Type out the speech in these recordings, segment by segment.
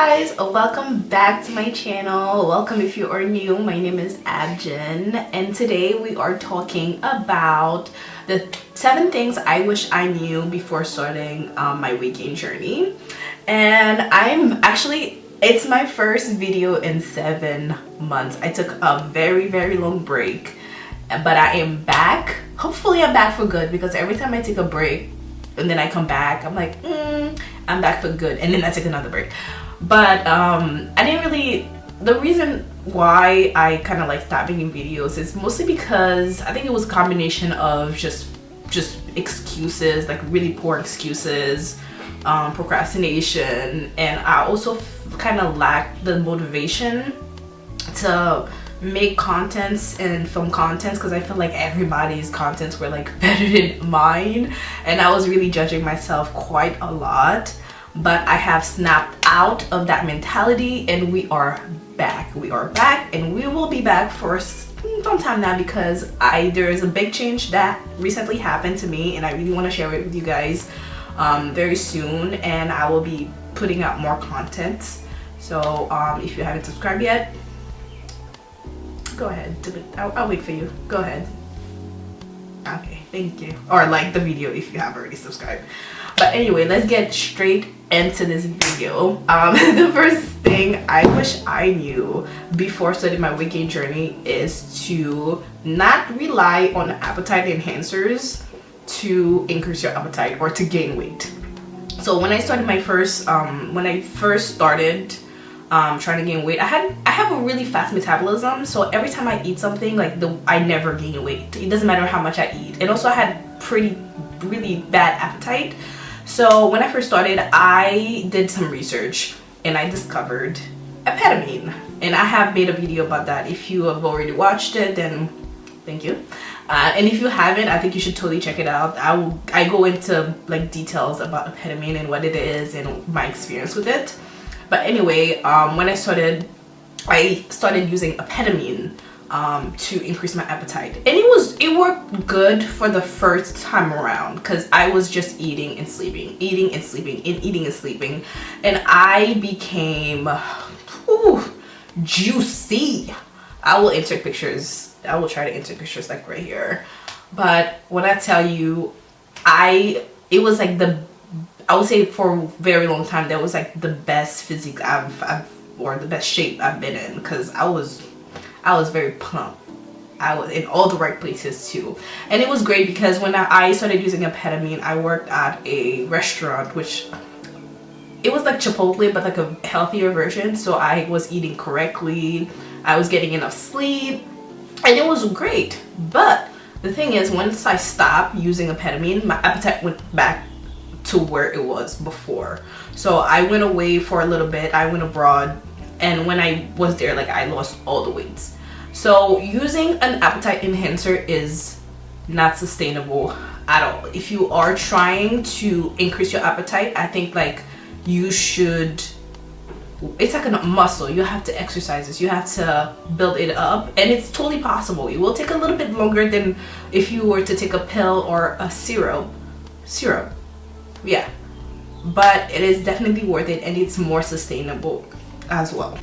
guys, welcome back to my channel. Welcome if you are new. My name is Abdjine, and today we are talking about the 7 things I wish I knew before starting my weight gain journey. And it's my first video in 7 months. I took a very long break, but I am back. Hopefully I'm back for good, because every time I take a break and then I come back, I'm like, I'm back for good, and then I take another break. But the reason why I kind of like stopped making videos is mostly because I think it was a combination of just excuses, like really poor excuses, procrastination, and I also kind of lacked the motivation to make contents and film contents, because I feel like everybody's contents were like better than mine, and I was really judging myself quite a lot. But I have snapped out of that mentality, and we are back, and we will be back for some time now, because there is a big change that recently happened to me, and I really want to share it with you guys very soon, and I will be putting out more content. So if you haven't subscribed yet, go ahead, I'll wait for you. Go ahead. Okay, thank you. Or like the video if you have already subscribed. But anyway, let's get straight into this video. The first thing I wish I knew before starting my weight gain journey is to not rely on appetite enhancers to increase your appetite or to gain weight. So when I started my first started trying to gain weight, I have a really fast metabolism, so every time I eat something, I never gain weight. It doesn't matter how much I eat. And also I had really bad appetite. So when I first started, I did some research and I discovered Apetamin, and I have made a video about that. If you have already watched it, then thank you. And if you haven't, I think you should totally check it out. I go into like details about Apetamin and what it is and my experience with it. But anyway, when I started using Apetamin to increase my appetite, and it worked good for the first time around, because I was just eating and sleeping, and I became juicy. I will insert pictures. I will try to insert pictures like right here. But when I tell you, it was like I would say for a very long time that was like the best physique or the best shape I've been in, because I was very plump. I was in all the right places too, and it was great because when I started using Apetamin, I worked at a restaurant, which it was like Chipotle but like a healthier version. So I was eating correctly, I was getting enough sleep, and it was great. But the thing is, once I stopped using Apetamin, my appetite went back to where it was before. So I went away for a little bit, I went abroad, and when I was there, like, I lost all the weights. So using an appetite enhancer is not sustainable at all. If you are trying to increase your appetite, I think like you should, it's like a muscle. You have to exercise this, you have to build it up, and it's totally possible. It will take a little bit longer than if you were to take a pill or a syrup. Yeah, but it is definitely worth it, and it's more sustainable as well.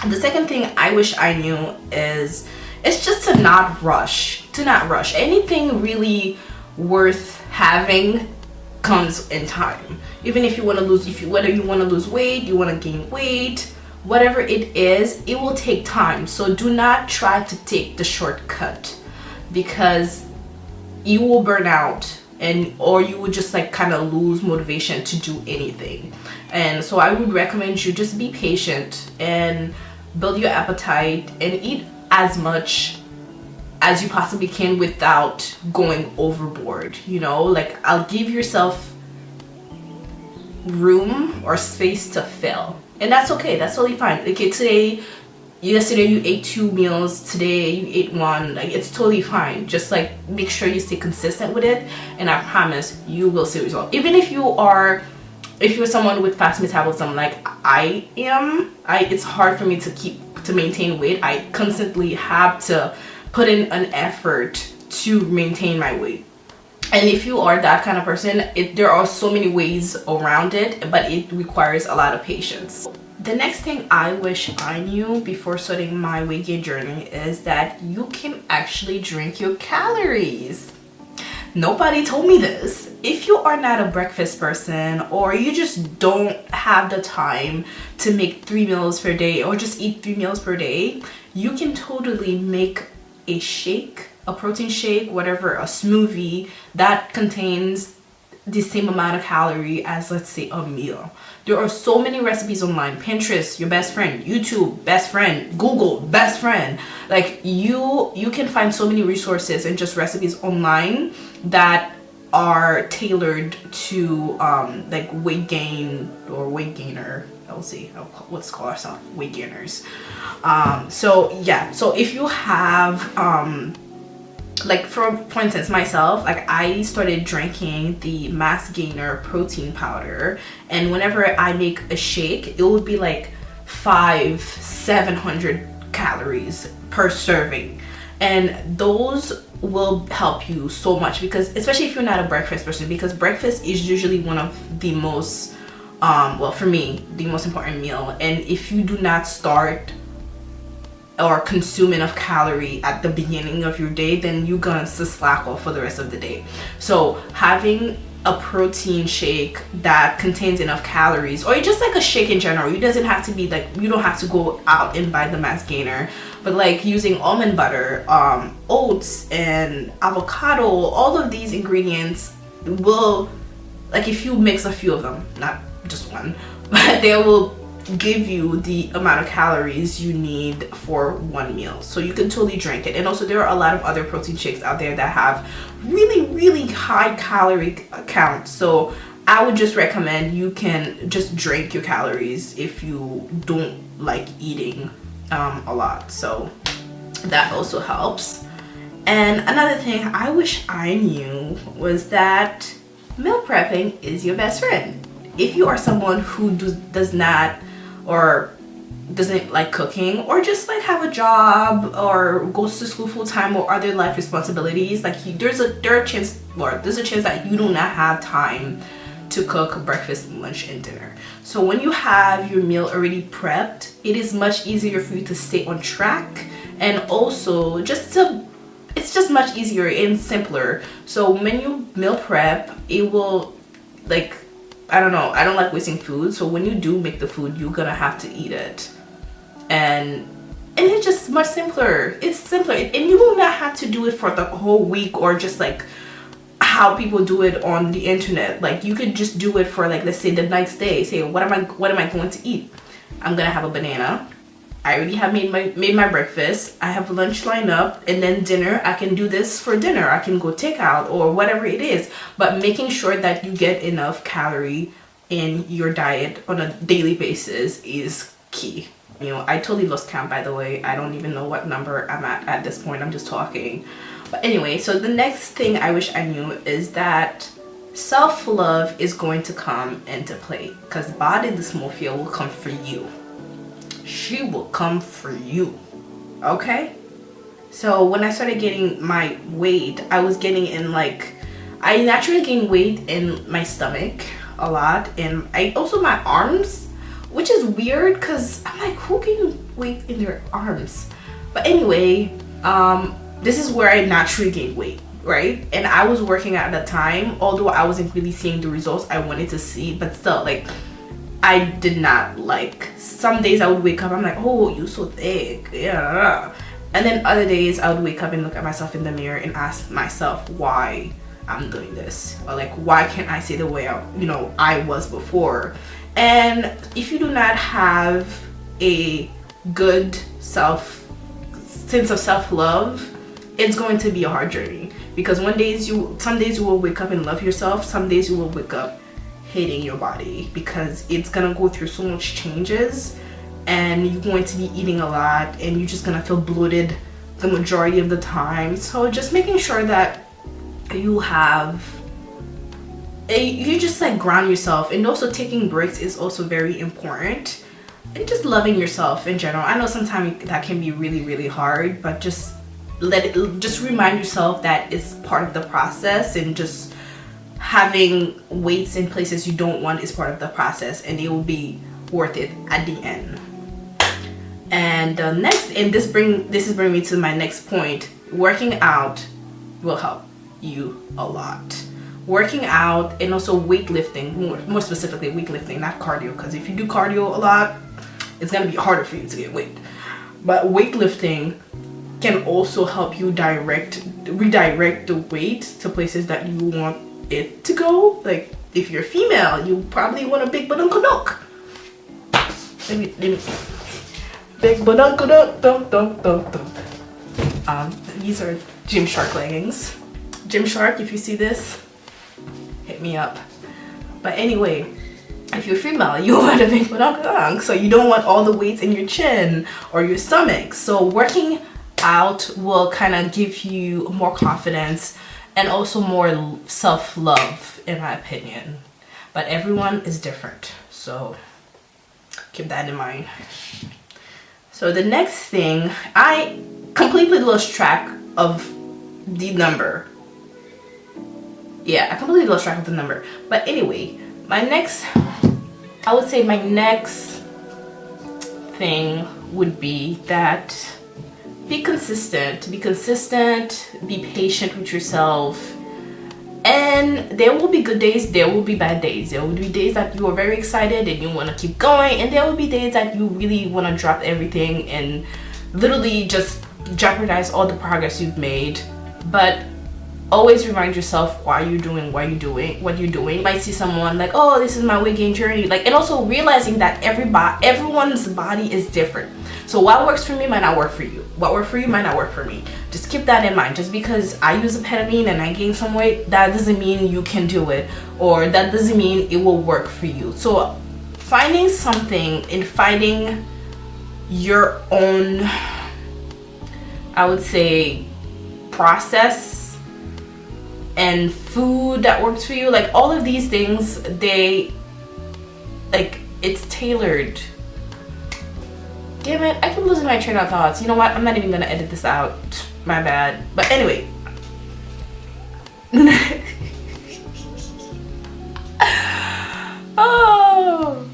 The second thing I wish I knew is it's just to not rush. Anything really worth having comes in time. Even if you want to lose, whether you want to lose weight, you want to gain weight, whatever it is, it will take time. So do not try to take the shortcut, because you will burn out, or you would just like kind of lose motivation to do anything. And so I would recommend you just be patient and build your appetite and eat as much as you possibly can without going overboard. You know, like, I'll give yourself room or space to fail, and that's okay. That's totally fine. Okay, yesterday you ate 2 meals, today you ate 1. Like, it's totally fine. Just like make sure you stay consistent with it, and I promise you will see results. Even if you're someone with fast metabolism like I am, it's hard for me to maintain weight. I constantly have to put in an effort to maintain my weight. And if you are that kind of person, there are so many ways around it, but it requires a lot of patience. The next thing I wish I knew before starting my weight gain journey is that you can actually drink your calories. Nobody told me this. If you are not a breakfast person, or you just don't have the time to make 3 meals per day or just eat 3 meals per day, you can totally make a shake, a protein shake, whatever, a smoothie that contains the same amount of calorie as, let's say, a meal. There are so many recipes online. Pinterest, your best friend. YouTube, best friend. Google, best friend. Like, you can find so many resources and just recipes online that are tailored to like weight gain or weight gainer. I'll see, let's call ourselves weight gainers. So yeah, so if you have like for instance, myself, like I started drinking the Mass Gainer protein powder, and whenever I make a shake, it would be like 700 calories per serving, and those will help you so much, because especially if you're not a breakfast person, because breakfast is usually one of the most well, for me, the most important meal, and if you do not start or consume enough calorie at the beginning of your day, then you're gonna slack off for the rest of the day. So having a protein shake that contains enough calories, or just like a shake in general, it doesn't have to be like, you don't have to go out and buy the Mass Gainer, but like using almond butter, oats and avocado, all of these ingredients will, like if you mix a few of them, not just one, but they will give you the amount of calories you need for one meal. So you can totally drink it. And also there are a lot of other protein shakes out there that have really high calorie counts. So I would just recommend you can just drink your calories if you don't like eating a lot. So that also helps. And another thing I wish I knew was that meal prepping is your best friend. If you are someone who does not or doesn't like cooking, or just like have a job or goes to school full-time or other life responsibilities, like there's a chance that you do not have time to cook breakfast, lunch, and dinner. So when you have your meal already prepped, it is much easier for you to stay on track, and also it's just much easier and simpler. So when you meal prep, it will, like, I don't know, I don't like wasting food, so when you do make the food, you're gonna have to eat it, and it's just much simpler. It's simpler, and you will not have to do it for the whole week, or just like how people do it on the internet. Like you could just do it for, like, let's say the next day. Say, what am I going to eat? I'm gonna have a banana. I already have made my breakfast. I have lunch lined up, and then dinner, I can do this for dinner. I can go take out or whatever it is. But making sure that you get enough calorie in your diet on a daily basis is key. You know, I totally lost count, by the way. I don't even know what number I'm at this point. I'm just talking. But anyway, so the next thing I wish I knew is that self-love is going to come into play, because body dysmorphia will come for you. She will come for you. Okay? So when I started getting my weight, I was getting in, like, I naturally gain weight in my stomach a lot, and I also my arms, which is weird because I'm like, who gain weight in their arms? But anyway, this is where I naturally gain weight, right? And I was working out at the time, although I wasn't really seeing the results I wanted to see, but still, like, I did not like, some days I would wake up, I'm like, oh, you're so thick, yeah. And then other days I would wake up and look at myself in the mirror and ask myself why I'm doing this, or like, why can't I stay the way I was before? And if you do not have a good sense of self-love, it's going to be a hard journey, because some days you will wake up and love yourself, some days you will wake up hating your body, because it's gonna go through so much changes, and you're going to be eating a lot, and you're just gonna feel bloated the majority of the time. So just making sure that you just like ground yourself, and also taking breaks is also very important, and just loving yourself in general. I know sometimes that can be really hard, but just remind yourself that it's part of the process, and just having weights in places you don't want is part of the process, and it will be worth it at the end. And this is bringing me to my next point. Working out will help you a lot. Working out and also weightlifting, more specifically weightlifting, not cardio, because if you do cardio a lot, it's gonna be harder for you to get weight. But weightlifting can also help you redirect the weight to places that you want it to go. Like if you're female, you probably want a big badunkadunk. Let me big badunkadunk. These are Gymshark leggings. Gymshark, if you see this, hit me up. But anyway, if you're female, you want a big badunkadunk, so you don't want all the weights in your chin or your stomach. So working out will kind of give you more confidence and also more self-love, in my opinion. But everyone is different, so keep that in mind. So the next thing, I completely lost track of the number. Yeah, I completely lost track of the number. But anyway, I would say my next thing would be that be consistent, be patient with yourself. And there will be good days, there will be bad days. There will be days that you are very excited and you want to keep going, and there will be days that you really want to drop everything and literally just jeopardize all the progress you've made. But always remind yourself why you're doing what you're doing. You might see someone like, oh, this is my weight gain journey, like, and also realizing that everyone's body is different. So what works for me might not work for you. What works for you might not work for me. Just keep that in mind. Just because I use Apetamin and I gain some weight, that doesn't mean you can do it, or that doesn't mean it will work for you. So finding something and finding your own, I would say, process and food that works for you, like all of these things, it's tailored. Damn it, I keep losing my train of thoughts. You know what? I'm not even gonna edit this out. My bad. But anyway. Oh,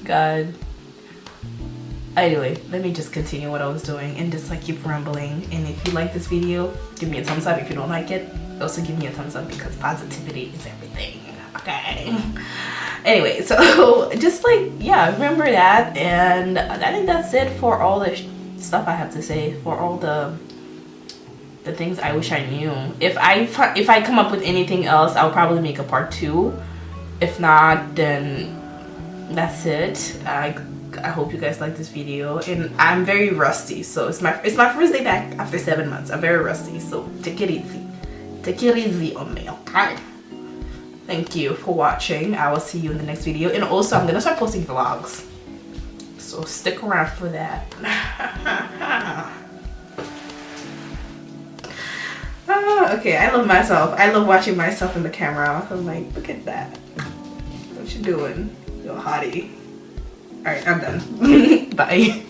God. Anyway, let me just continue what I was doing and just like keep rambling. And if you like this video, give me a thumbs up. If you don't like it, also give me a thumbs up, because positivity is everything. Okay. Anyway, so just like, yeah, remember that. And I think that's it for all the stuff I have to say, for all the things I wish I knew. If I come up with anything else, I'll probably make a part 2. If not, then that's it. I hope you guys like this video, and I'm very rusty, so it's my first day back after 7 months. I'm very rusty, so take it easy on me, okay? Thank you for watching. I will see you in the next video, and also I'm gonna start posting vlogs, so stick around for that. Okay, I love myself. I love watching myself in the camera. I'm like, look at that. What you doing, you hottie? All right, I'm done. Bye.